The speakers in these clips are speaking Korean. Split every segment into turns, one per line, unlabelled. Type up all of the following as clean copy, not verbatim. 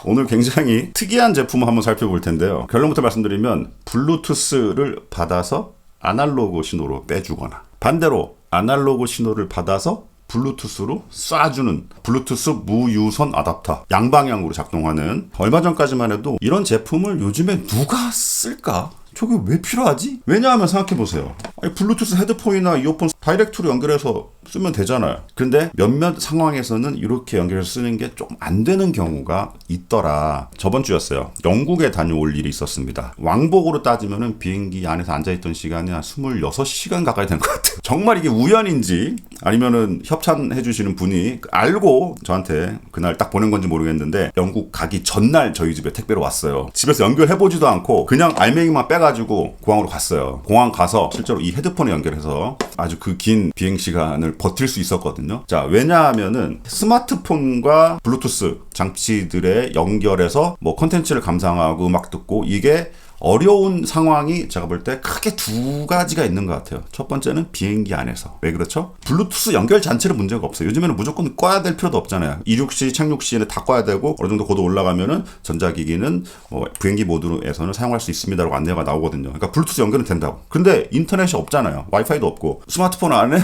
오늘 굉장히 특이한 제품을 한번 살펴볼 텐데요. 결론부터 말씀드리면 블루투스를 받아서 아날로그 신호로 빼주거나 반대로 아날로그 신호를 받아서 블루투스로 쏴주는 블루투스 무유선 아답터, 양방향으로 작동하는, 얼마 전까지만 해도 이런 제품을 요즘에 누가 쓸까? 저게 왜 필요하지? 왜냐하면 생각해보세요. 아니, 블루투스 헤드폰이나 이어폰 다이렉트로 연결해서 쓰면 되잖아요. 근데 몇몇 상황에서는 이렇게 연결해서 쓰는 게 좀 안 되는 경우가 있더라. 저번 주였어요. 영국에 다녀올 일이 있었습니다. 왕복으로 따지면은 비행기 안에서 앉아있던 시간이 한 26시간 가까이 된 것 같아요. 정말 이게 우연인지 아니면은 협찬해주시는 분이 알고 저한테 그날 딱 보낸 건지 모르겠는데, 영국 가기 전날 저희 집에 택배로 왔어요. 집에서 연결해보지도 않고 그냥 알맹이만 빼가지고 공항으로 갔어요. 공항 가서 실제로 이 헤드폰에 연결해서 아주 그 긴 비행 시간을 버틸 수 있었거든요. 자, 왜냐하면은 스마트폰과 블루투스 장치들의 연결해서 뭐 콘텐츠를 감상하고 음악 듣고, 이게 어려운 상황이 제가 볼 때 크게 두 가지가 있는 것 같아요. 첫 번째는 비행기 안에서. 왜 그렇죠? 블루투스 연결 자체는 문제가 없어요. 요즘에는 무조건 꺼야 될 필요도 없잖아요. 이륙시, 착륙 시에는 다 꺼야 되고, 어느 정도 고도 올라가면은 전자기기는 비행기 모드에서는 사용할 수 있습니다라고 안내가 나오거든요. 그러니까 블루투스 연결은 된다고. 근데 인터넷이 없잖아요. 와이파이도 없고. 스마트폰 안에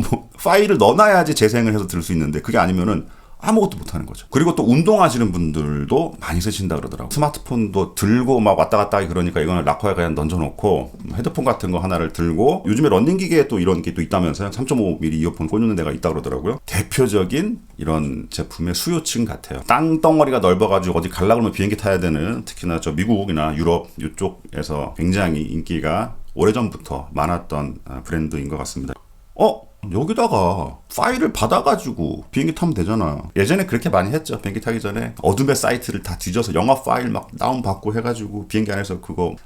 뭐 파일을 넣어놔야지 재생을 해서 들을 수 있는데, 그게 아니면은 아무것도 못하는 거죠. 그리고 또 운동하시는 분들도 많이 쓰신다 그러더라고요. 스마트폰도 들고 막 왔다 갔다 하기 그러니까 이거는 락커에 그냥 던져놓고 헤드폰 같은 거 하나를 들고, 요즘에 런닝기계에 또 이런 게 또 있다면서요. 3.5mm 이어폰 꽂는 데가 있다 그러더라고요. 대표적인 이런 제품의 수요층 같아요. 땅덩어리가 넓어가지고 어디 갈라 그러면 비행기 타야 되는, 특히나 저 미국이나 유럽 이쪽에서 굉장히 인기가 오래전부터 많았던 브랜드인 것 같습니다. 여기다가 파일을 받아가지고 비행기 타면 되잖아요. 예전에 그렇게 많이 했죠. 비행기 타기 전에 어둠의 사이트를 다 뒤져서 영화 파일 막 다운받고 해가지고 비행기 안에서 그거.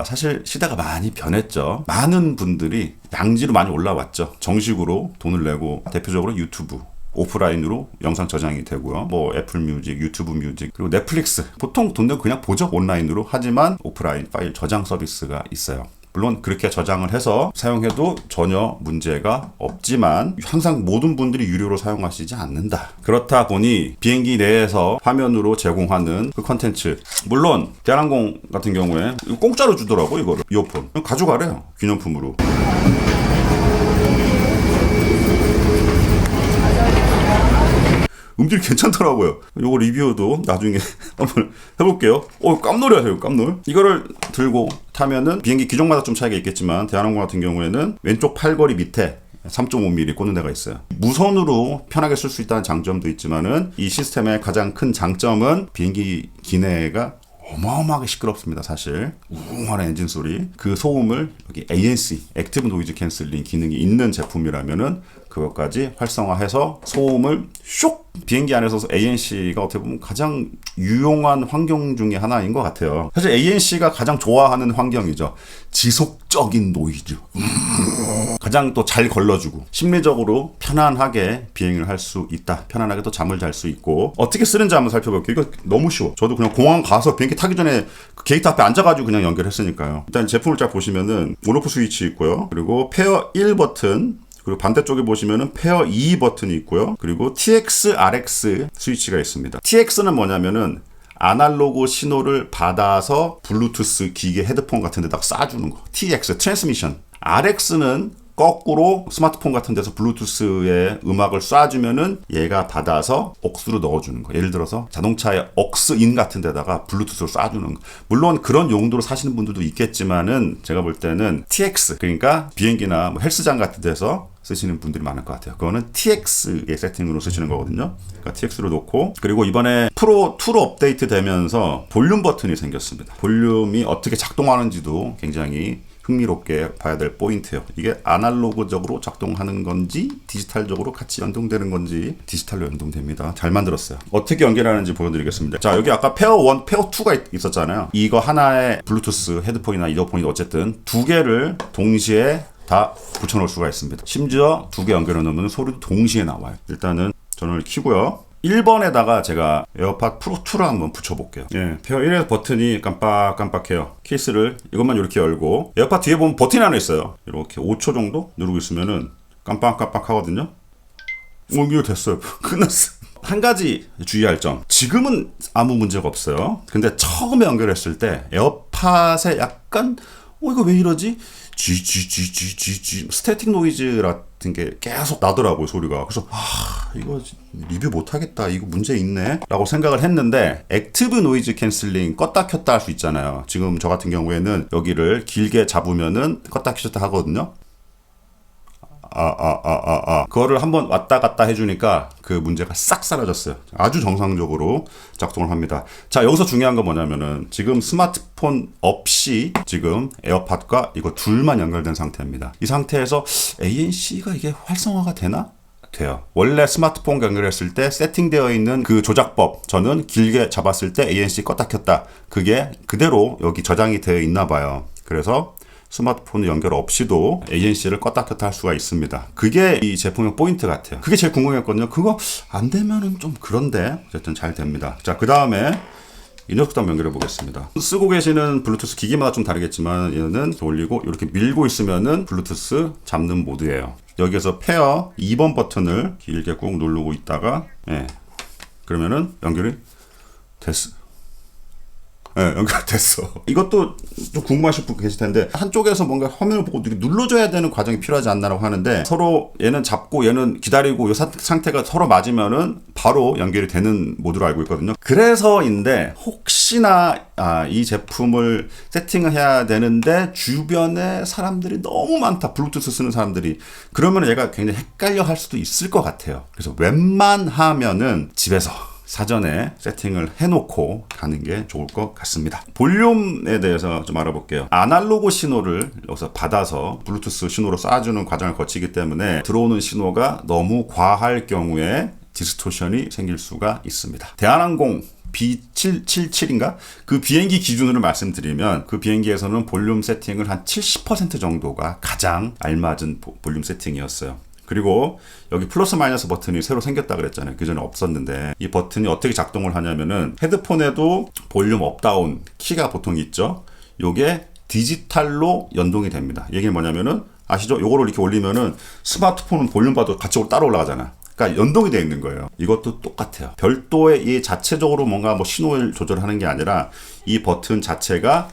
사실 시대가 많이 변했죠. 많은 분들이 양지로 많이 올라왔죠. 정식으로 돈을 내고, 대표적으로 유튜브 오프라인으로 영상 저장이 되고요. 뭐 애플 뮤직, 유튜브 뮤직, 그리고 넷플릭스. 보통 돈 내고 그냥 보죠, 온라인으로. 하지만 오프라인 파일 저장 서비스가 있어요. 물론 그렇게 저장을 해서 사용해도 전혀 문제가 없지만 항상 모든 분들이 유료로 사용하시지 않는다. 그렇다 보니 비행기 내에서 화면으로 제공하는 그 컨텐츠, 물론 대한항공 같은 경우에 공짜로 주더라고. 이거를, 이어폰 가져가래요, 기념품으로. 음질이 괜찮더라고요. 요거 리뷰도 나중에 한번 해볼게요. 깜놀이하세요, 깜놀. 이거를 들고 타면은 비행기 기종마다 좀 차이가 있겠지만, 대한항공 같은 경우에는 왼쪽 팔걸이 밑에 3.5mm 꽂는 데가 있어요. 무선으로 편하게 쓸 수 있다는 장점도 있지만은, 이 시스템의 가장 큰 장점은 비행기 기내가 어마어마하게 시끄럽습니다. 사실 우웅하는 엔진 소리, 그 소음을 여기 ANC, 액티브 노이즈 캔슬링 기능이 있는 제품이라면은 그것까지 활성화해서 소음을 쇽! 비행기 안에서 ANC가 어떻게 보면 가장 유용한 환경 중에 하나인 것 같아요. 사실 ANC가 가장 좋아하는 환경이죠. 지속적인 노이즈. 가장 또 잘 걸러주고 심리적으로 편안하게 비행을 할 수 있다. 편안하게 또 잠을 잘 수 있고. 어떻게 쓰는지 한번 살펴볼게요. 이거 너무 쉬워. 저도 그냥 공항 가서 비행기 타기 전에 그 게이트 앞에 앉아가지고 그냥 연결했으니까요. 일단 제품을 쫙 보시면은 온오프 스위치 있고요. 그리고 페어 1 버튼, 그리고 반대쪽에 보시면은 페어 2 버튼이 있고요. 그리고 TX, RX 스위치가 있습니다. TX는 뭐냐면은 아날로그 신호를 받아서 블루투스 기계 헤드폰 같은 데다가 쏴주는 거. TX, 트랜스미션. RX는 거꾸로 스마트폰 같은 데서 블루투스의 음악을 쏴주면은 얘가 받아서 억스로 넣어주는 거. 예를 들어서 자동차의 억스인 같은 데다가 블루투스를 쏴주는 거. 물론 그런 용도로 사시는 분들도 있겠지만은, 제가 볼 때는 TX, 그러니까 비행기나 뭐 헬스장 같은 데서 쓰시는 분들이 많을 것 같아요. 그거는 TX의 세팅으로 쓰시는 거거든요. 그러니까 TX로 놓고, 그리고 이번에 프로 2로 업데이트 되면서 볼륨 버튼이 생겼습니다. 볼륨이 어떻게 작동하는지도 굉장히 흥미롭게 봐야 될 포인트예요. 이게 아날로그적으로 작동하는 건지 디지털적으로 같이 연동되는 건지. 디지털로 연동됩니다. 잘 만들었어요. 어떻게 연결하는지 보여드리겠습니다. 자, 여기 아까 페어 1, 페어 2가 있었잖아요. 이거 하나에 블루투스 헤드폰이나 이어폰이 어쨌든 두 개를 동시에 다 붙여놓을 수가 있습니다. 심지어 두 개 연결해 놓으면 소리도 동시에 나와요. 일단은 전원을 켜고요. 1번에다가 제가 에어팟 프로 2를 한번 붙여볼게요. 예, 페어 1의 버튼이 깜빡깜빡해요. 케이스를 이것만 이렇게 열고, 에어팟 뒤에 보면 버튼이 하나 있어요. 이렇게 5초 정도 누르고 있으면은 깜빡깜빡 하거든요. 이거 됐어요. 끝났어. 한 가지 주의할 점. 지금은 아무 문제가 없어요. 근데 처음에 연결했을 때 에어팟에 약간 이거 왜 이러지? 쥐 스태틱 노이즈 같은 게 계속 나더라고요, 소리가. 그래서 이거 리뷰 못하겠다, 이거 문제 있네 라고 생각을 했는데, 액티브 노이즈 캔슬링 껐다 켰다 할 수 있잖아요. 지금 저 같은 경우에는 여기를 길게 잡으면은 껐다 켰다 하거든요. 그거를 한번 왔다 갔다 해주니까 그 문제가 싹 사라졌어요. 아주 정상적으로 작동을 합니다. 자, 여기서 중요한 건 뭐냐면은 지금 스마트폰 없이 지금 에어팟과 이거 둘만 연결된 상태입니다. 이 상태에서 ANC가 이게 활성화가 되나? 돼요. 원래 스마트폰 연결했을 때 세팅되어 있는 그 조작법, 저는 길게 잡았을 때 ANC 껐다 켰다, 그게 그대로 여기 저장이 되어 있나 봐요. 그래서 스마트폰 연결 없이도 ANC를 껐다 켰다 할 수가 있습니다. 그게 이 제품의 포인트 같아요. 그게 제일 궁금했거든요. 그거 안 되면은 좀 그런데 어쨌든 잘 됩니다. 자, 그 다음에 이 녀석도 한번 연결해 보겠습니다. 쓰고 계시는 블루투스 기기마다 좀 다르겠지만 얘는 올리고 이렇게 밀고 있으면은 블루투스 잡는 모드예요. 여기에서 페어 2번 버튼을 길게 꾹 누르고 있다가 그러면은 연결이 됐어. 연결됐어. 이것도 좀 궁금하실 분 계실 텐데, 한쪽에서 뭔가 화면을 보고 눌러줘야 되는 과정이 필요하지 않나라고 하는데, 서로 얘는 잡고 얘는 기다리고 이 상태가 서로 맞으면은 바로 연결이 되는 모드로 알고 있거든요. 그래서인데 혹시나 이 제품을 세팅을 해야 되는데 주변에 사람들이 너무 많다, 블루투스 쓰는 사람들이, 그러면 얘가 굉장히 헷갈려 할 수도 있을 것 같아요. 그래서 웬만하면은 집에서 사전에 세팅을 해놓고 가는 게 좋을 것 같습니다. 볼륨에 대해서 좀 알아볼게요. 아날로그 신호를 여기서 받아서 블루투스 신호로 쏴주는 과정을 거치기 때문에 들어오는 신호가 너무 과할 경우에 디스토션이 생길 수가 있습니다. 대한항공 B777인가? 그 비행기 기준으로 말씀드리면 그 비행기에서는 볼륨 세팅을 한 70% 정도가 가장 알맞은 볼륨 세팅이었어요. 그리고 여기 플러스 마이너스 버튼이 새로 생겼다 그랬잖아요. 그 전에 없었는데, 이 버튼이 어떻게 작동을 하냐면은 헤드폰에도 볼륨 업다운 키가 보통 있죠. 요게 디지털로 연동이 됩니다. 이게 뭐냐면은 아시죠? 요거를 이렇게 올리면은 스마트폰은 볼륨 봐도 같이 따라 올라가잖아. 그러니까 연동이 되어 있는 거예요. 이것도 똑같아요. 별도의 이 자체적으로 뭔가 신호를 조절하는 게 아니라 이 버튼 자체가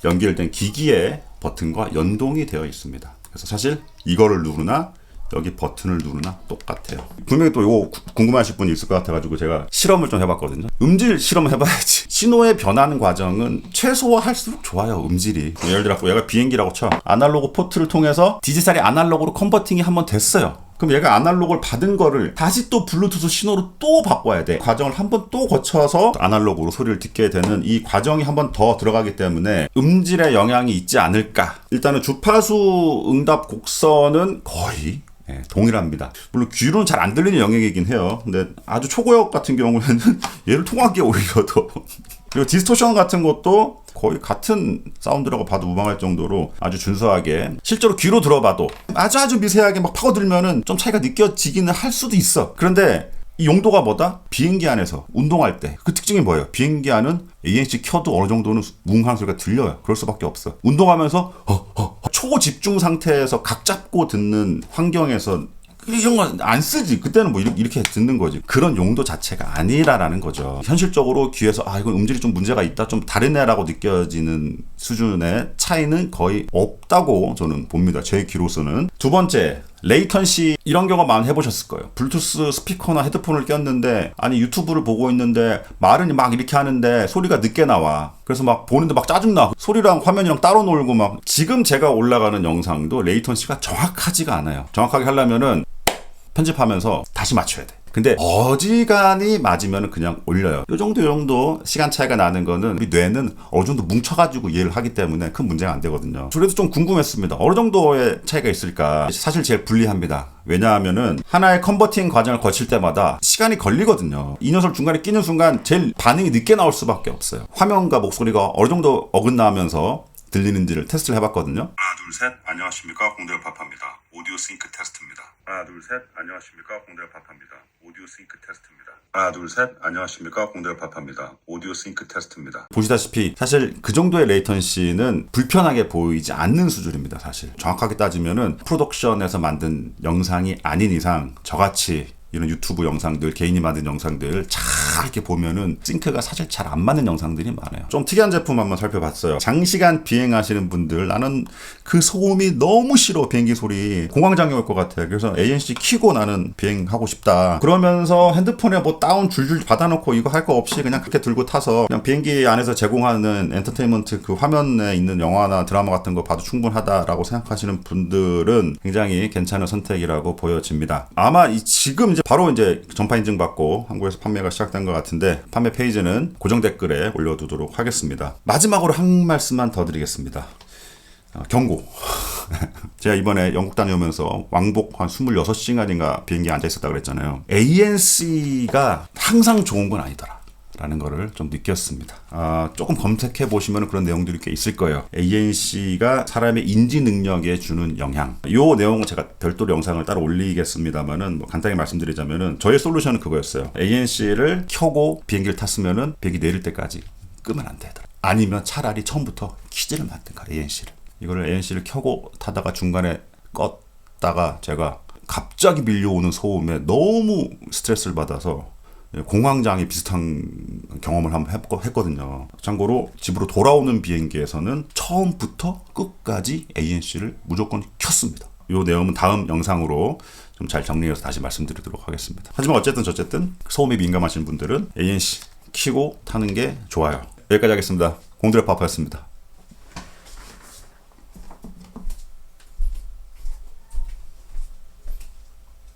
연결된 기기의 버튼과 연동이 되어 있습니다. 그래서 사실 이거를 누르나 여기 버튼을 누르나 똑같아요. 분명히 또 이거 궁금하실 분이 있을 것 같아가지고 제가 실험을 좀 해봤거든요. 음질 실험을 해봐야지. 신호의 변하는 과정은 최소화할수록 좋아요, 음질이. 예를 들어 얘가 비행기라고 쳐. 아날로그 포트를 통해서 디지털이 아날로그로 컨버팅이 한번 됐어요. 그럼 얘가 아날로그를 받은 거를 다시 또 블루투스 신호로 또 바꿔야 돼. 과정을 한번 또 거쳐서 아날로그로 소리를 듣게 되는 이 과정이 한번 더 들어가기 때문에 음질에 영향이 있지 않을까. 일단은 주파수 응답 곡선은 거의 동일합니다. 물론 귀로는 잘 안 들리는 영역이긴 해요. 근데 아주 초고역 같은 경우에는 얘를 통하기에 오히려 더 그리고 디스토션 같은 것도 거의 같은 사운드라고 봐도 무방할 정도로 아주 준수하게, 실제로 귀로 들어봐도 아주 미세하게 막 파고들면은 좀 차이가 느껴지기는 할 수도 있어. 그런데 이 용도가 뭐다? 비행기 안에서 운동할 때. 그 특징이 뭐예요? 비행기 안은 ANC 켜도 어느 정도는 웅하는 소리가 들려요. 그럴 수밖에 없어. 운동하면서 초집중 상태에서 각 잡고 듣는 환경에서 이런 건 안 쓰지. 그때는 뭐 이렇게 듣는 거지. 그런 용도 자체가 아니라라는 거죠. 현실적으로 귀에서 이건 음질이 좀 문제가 있다, 좀 다르네라고 느껴지는 수준의 차이는 거의 없다고 저는 봅니다. 제 귀로서는. 두 번째, 레이턴시. 이런 경험 많이 해보셨을 거예요. 블루투스 스피커나 헤드폰을 꼈는데, 아니 유튜브를 보고 있는데 말은 막 이렇게 하는데 소리가 늦게 나와. 그래서 막 보는데 막 짜증나. 소리랑 화면이랑 따로 놀고 막. 지금 제가 올라가는 영상도 레이턴시가 정확하지가 않아요. 정확하게 하려면은 편집하면서 다시 맞춰야 돼. 근데 어지간히 맞으면 그냥 올려요. 요 정도 시간 차이가 나는 거는 우리 뇌는 어느 정도 뭉쳐가지고 이해를 하기 때문에 큰 문제가 안 되거든요. 그래도 좀 궁금했습니다. 어느 정도의 차이가 있을까? 사실 제일 불리합니다. 왜냐하면은 하나의 컨버팅 과정을 거칠 때마다 시간이 걸리거든요. 이 녀석 중간에 끼는 순간 제일 반응이 늦게 나올 수밖에 없어요. 화면과 목소리가 어느 정도 어긋나면서 들리는지를 테스트를 해봤거든요. 하나 둘 셋, 안녕하십니까, 공대열 파파입니다. 오디오 싱크 테스트입니다. 하나 둘 셋, 안녕하십니까, 공대열 파파입니다. 오디오 싱크 테스트입니다. 하나 둘 셋, 안녕하십니까, 공대열 파파입니다. 오디오 싱크 테스트입니다. 보시다시피 사실 그 정도의 레이턴시는 불편하게 보이지 않는 수준입니다. 사실 정확하게 따지면은 프로덕션에서 만든 영상이 아닌 이상 저같이 이런 유튜브 영상들, 개인이 만든 영상들 잘 이렇게 보면은 싱크가 사실 잘 안 맞는 영상들이 많아요. 좀 특이한 제품 한번 살펴봤어요. 장시간 비행하시는 분들, 나는 그 소음이 너무 싫어. 비행기 소리. 공황장애 올 것 같아. 그래서 ANC 켜고 나는 비행하고 싶다. 그러면서 핸드폰에 뭐 다운 줄줄 받아놓고 이거 할 거 없이 그냥 그렇게 들고 타서 그냥 비행기 안에서 제공하는 엔터테인먼트 그 화면에 있는 영화나 드라마 같은 거 봐도 충분하다라고 생각하시는 분들은 굉장히 괜찮은 선택이라고 보여집니다. 아마 지금 이제 바로 이제 전파 인증 받고 한국에서 판매가 시작된 것 같은데 판매 페이지는 고정 댓글에 올려두도록 하겠습니다. 마지막으로 한 말씀만 더 드리겠습니다. 경고. 제가 이번에 영국 다녀오면서 왕복 한 26시간인가 비행기에 앉아 있었다 그랬잖아요. ANC가 항상 좋은 건 아니더라 라는 거를 좀 느꼈습니다. 조금 검색해 보시면 그런 내용들이 꽤 있을 거예요. ANC가 사람의 인지 능력에 주는 영향. 이 내용은 제가 별도로 영상을 따로 올리겠습니다만은 뭐 간단히 말씀드리자면은 저의 솔루션은 그거였어요. ANC를 켜고 비행기를 탔으면은 비행기 내릴 때까지 끄면 안 되더라. 아니면 차라리 처음부터 키지를 놨든가 ANC를. 이거를 ANC를 켜고 타다가 중간에 껐다가 제가 갑자기 밀려오는 소음에 너무 스트레스를 받아서 공황장애 비슷한 경험을 한번 했거든요. 참고로 집으로 돌아오는 비행기에서는 처음부터 끝까지 ANC를 무조건 켰습니다. 이 내용은 다음 영상으로 좀 잘 정리해서 다시 말씀드리도록 하겠습니다. 하지만 어쨌든 소음에 민감하신 분들은 ANC 켜고 타는 게 좋아요. 여기까지 하겠습니다. 공드레 파파였습니다.